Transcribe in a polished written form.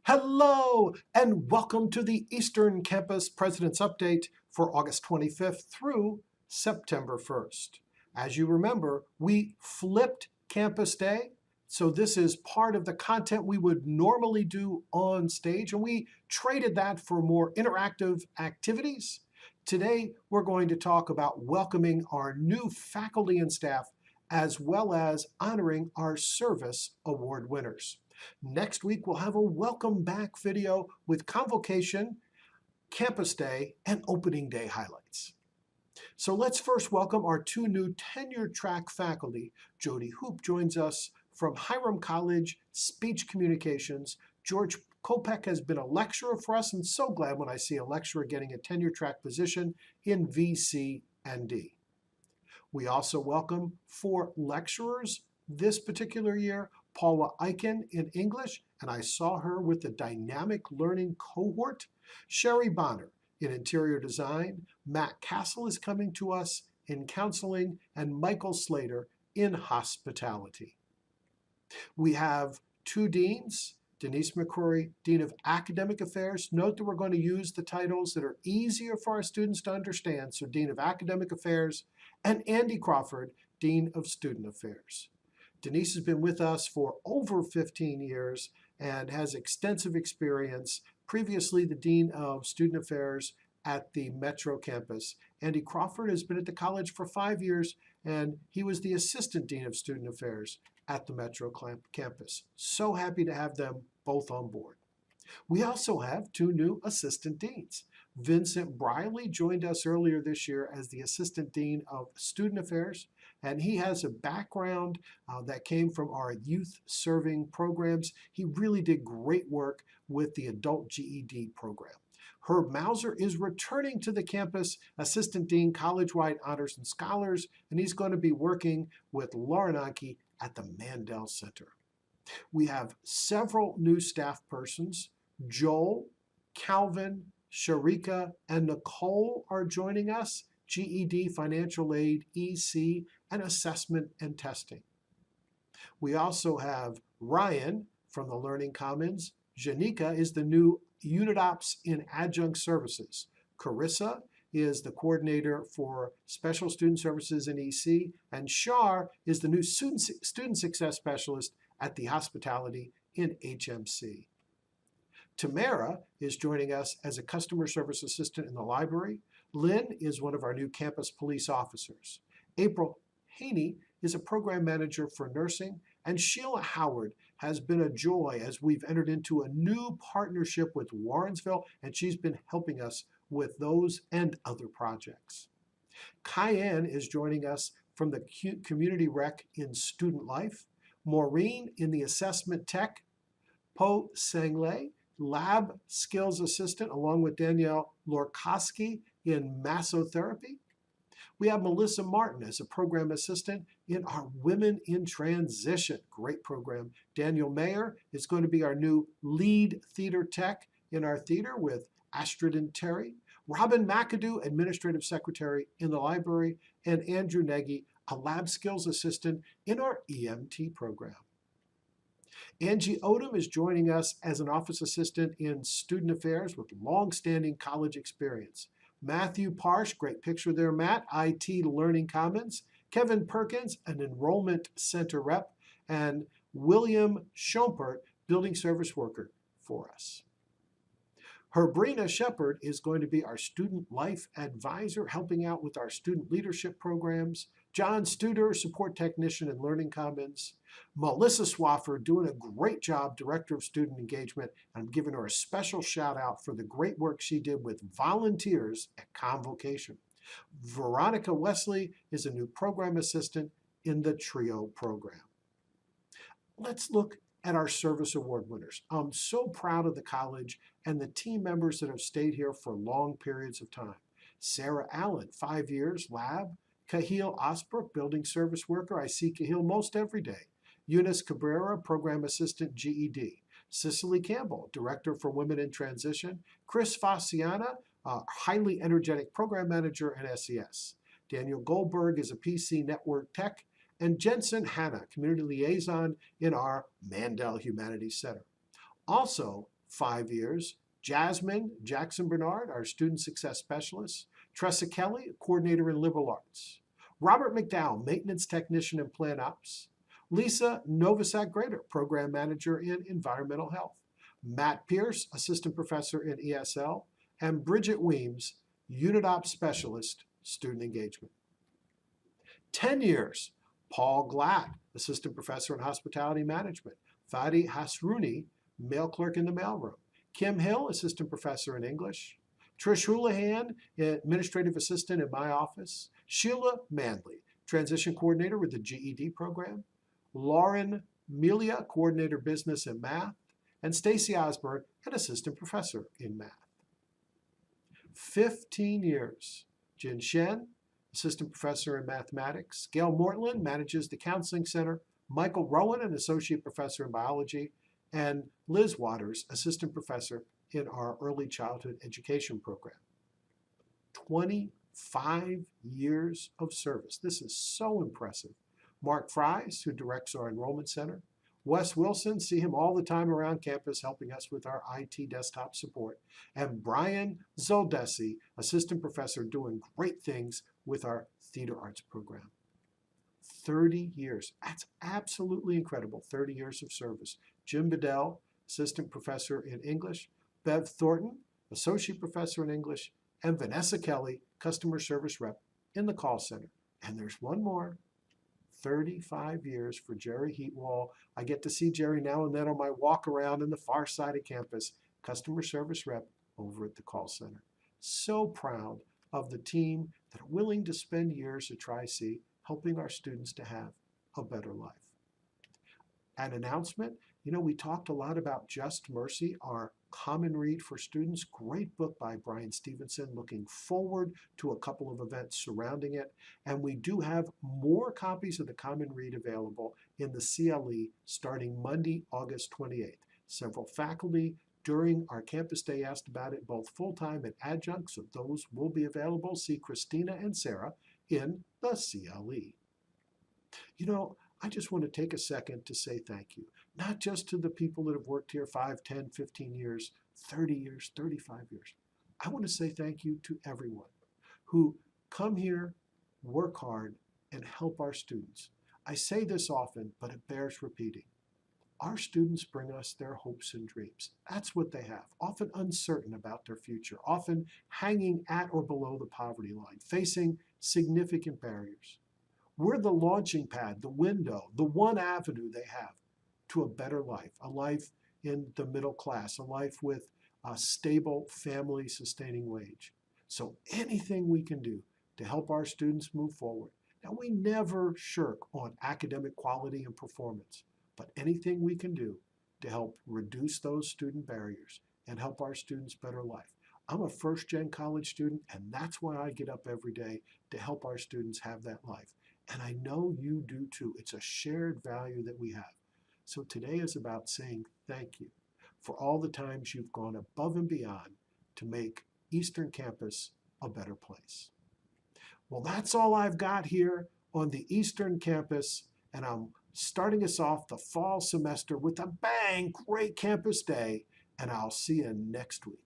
Hello, and welcome to the Eastern Campus President's Update for August 25th through September 1st. As you remember, we flipped Campus Day, so this is part of the content we would normally do on stage, and we traded that for more interactive activities. Today, we're going to talk about welcoming our new faculty and staff, as well as honoring our service award winners. Next week, we'll have a welcome back video with convocation, campus day, and opening day highlights. So let's first welcome our two new tenure track faculty. Jody Hoop joins us from Hiram College Speech Communications. George Kopek has been a lecturer for us, and so glad when I see a lecturer getting a tenure track position in VC&D. We also welcome 4 lecturers this particular year. Paula Eichen in English, and I saw her with the dynamic learning cohort. Sherry Bonner in interior design. Matt Castle is coming to us in counseling, and Michael Slater in hospitality. We have 2 deans. Denise McCrory, Dean of Academic Affairs. Note that we're going to use the titles that are easier for our students to understand. So Dean of Academic Affairs, and Andy Crawford, Dean of Student Affairs. Denise has been with us for over 15 years and has extensive experience, previously the Dean of Student Affairs at the Metro campus. Andy Crawford has been at the college for 5 years, and he was the Assistant Dean of Student Affairs at the Metro campus. So happy to have them both on board. We also have 2 new Assistant Deans. Vincent Briley joined us earlier this year as the Assistant Dean of Student Affairs, and he has a background that came from our youth serving programs. He really did great work with the adult GED program. Herb Mauser is returning to the campus, Assistant Dean, College-Wide Honors and Scholars, and he's going to be working with Lauren Anke at the Mandel Center. We have several new staff persons. Joel, Calvin, Sharika, and Nicole are joining us. GED, financial aid, EC, and assessment and testing. We also have Ryan from the Learning Commons. Janika is the new Unit Ops in Adjunct Services. Carissa is the coordinator for Special Student Services in EC, and Shar is the new Student Success Specialist at the Hospitality in HMC. Tamara is joining us as a Customer Service Assistant in the library. Lynn is one of our new campus police officers. April Haney is a Program Manager for Nursing, and Sheila Howard has been a joy as we've entered into a new partnership with Warrensville, and she's been helping us with those and other projects. Cayenne is joining us from the Community Rec in Student Life. Maureen in the Assessment Tech. Po Sanglay, Lab Skills Assistant, along with Danielle Lorkowski in Massotherapy. We have Melissa Martin as a Program Assistant in our Women in Transition. Great program. Daniel Mayer is going to be our new Lead Theater Tech in our theater with Astrid and Terry. Robin McAdoo, Administrative Secretary in the library, and Andrew Nagy, a Lab Skills Assistant in our EMT program. Angie Odom is joining us as an office assistant in Student Affairs with long-standing college experience. Matthew Parsh, great picture there, Matt, IT Learning Commons. Kevin Perkins, an enrollment center rep, and William Schompert, building service worker for us. Herbrina Shepard is going to be our student life advisor, helping out with our student leadership programs. John Studer, support technician in Learning Commons. Melissa Swaffer, doing a great job, Director of Student Engagement. I'm giving her a special shout out for the great work she did with volunteers at Convocation. Veronica Wesley is a new program assistant in the TRIO program. Let's look at our service award winners. I'm so proud of the college and the team members that have stayed here for long periods of time. Sarah Allen, 5 years, lab. Cahill Osbrook, building service worker. I see Cahill most every day. Eunice Cabrera, program assistant, GED. Cicely Campbell, director for Women in Transition. Chris Fasciana, highly energetic program manager at SES. Daniel Goldberg is a PC network tech. And Jensen Hanna, community liaison in our Mandel Humanities Center. Also, 5 years. Jasmine Jackson Bernard, our Student Success Specialist. Tressa Kelly, Coordinator in Liberal Arts. Robert McDowell, Maintenance Technician in Plant Ops. Lisa Novosad-Grader, Program Manager in Environmental Health. Matt Pierce, Assistant Professor in ESL. And Bridget Weems, Unit Ops Specialist, Student Engagement. 10 years, Paul Glatt, Assistant Professor in Hospitality Management. Fadi Hasrouni, Mail Clerk in the Mailroom. Kim Hill, Assistant Professor in English. Trish Houlihan, Administrative Assistant in my office. Sheila Manley, Transition Coordinator with the GED program. Lauren Melia, Coordinator Business and Math. And Stacy Osborne, an Assistant Professor in Math. 15 years, Jin Shen, Assistant Professor in Mathematics. Gail Mortland manages the Counseling Center. Michael Rowan, an Associate Professor in Biology. And Liz Waters, Assistant Professor in our Early Childhood Education program. 25 years of service. This is so impressive. Mark Fries, who directs our Enrollment Center. Wes Wilson, see him all the time around campus helping us with our IT desktop support. And Brian Zoldesi, Assistant Professor, doing great things with our Theater Arts program. 30 years. That's absolutely incredible. 30 years of service. Jim Bedell, Assistant Professor in English. Bev Thornton, Associate Professor in English. And Vanessa Kelly, Customer Service Rep in the call center. And there's one more. 35 years for Jerry Heatwall. I get to see Jerry now and then on my walk around in the far side of campus. Customer Service Rep over at the call center. So proud of the team that are willing to spend years at Tri-C helping our students to have a better life. An announcement, we talked a lot about Just Mercy, our common read for students. Great book by Brian Stevenson, looking forward to a couple of events surrounding it. And we do have more copies of the common read available in the CLE starting Monday, August 28th. Several faculty during our campus day asked about it, both full-time and adjunct, so those will be available. See Christina and Sarah in the CLE. I just want to take a second to say thank you, not just to the people that have worked here 5, 10, 15 years, 30 years, 35 years. I want to say thank you to everyone who come here, work hard, and help our students. I say this often, but it bears repeating. Our students bring us their hopes and dreams. That's what they have, often uncertain about their future, often hanging at or below the poverty line, facing significant barriers. We're the launching pad, the window, the one avenue they have to a better life, a life in the middle class, a life with a stable family sustaining wage. So anything we can do to help our students move forward. Now, we never shirk on academic quality and performance, but anything we can do to help reduce those student barriers and help our students better life. I'm a first-gen college student, and that's why I get up every day to help our students have that life. And I know you do too. It's a shared value that we have. So today is about saying thank you for all the times you've gone above and beyond to make Eastern Campus a better place. Well, that's all I've got here on the Eastern Campus, and I'm starting us off the fall semester with a bang. Great campus day, and I'll see you next week.